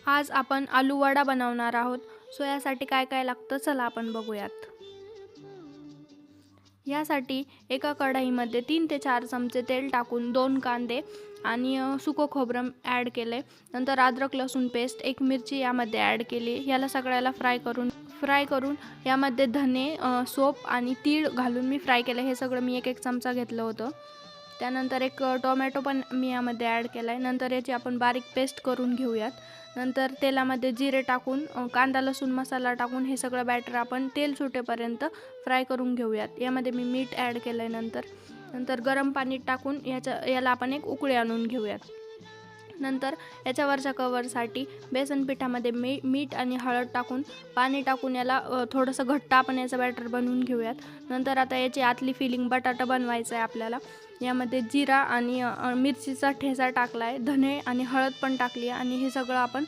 आज आपण आलू वडा बनवणार आहोत. सो यासाठी काय काय लागतं चला आपण बघूयात. यासाठी एका कढईमध्ये 3 ते 4 चमचे तेल टाकून 2 कांदे आणि सुकं खोबरं ॲड केले. नंतर अद्रक लसूण पेस्ट, 1 मिरची यामध्ये ॲड केली. याला सगळ्याला फ्राय करून यामध्ये धने, सोप आणि तीळ घालून मी फ्राय केलं. हे सगळं मी 1-1 चमचा घेतलं होतं. त्यानंतर एक टोमॅटो पण मी यामध्ये ॲड केला आहे. नंतर याची आपण बारीक पेस्ट करून घेऊयात. नंतर तेलामध्ये जिरे टाकून कांदा लसूण मसाला टाकून हे सगळं बॅटर आपण तेल सुटेपर्यंत फ्राय करून घेऊयात. यामध्ये मी मीठ ॲड केलं आहे. नंतर गरम पाणी टाकून याला आपण एक उकळी आणून घेऊयात. नंतर याच्यावरच्या कवरसाठी बेसन पिठामध्ये मीठ आणि हळद टाकून पाणी टाकून याला थोडंसं घट्ट आपण याचं बॅटर बनवून घेऊयात. नंतर आता याची आतली फिलिंग बटाटा बनवायचं आहे आपल्याला. यामध्ये जिरा आणि मिरचीचा ठेचा टाकला आहे, धने आणि हळद पण टाकली आहे आणि हे सगळं आपण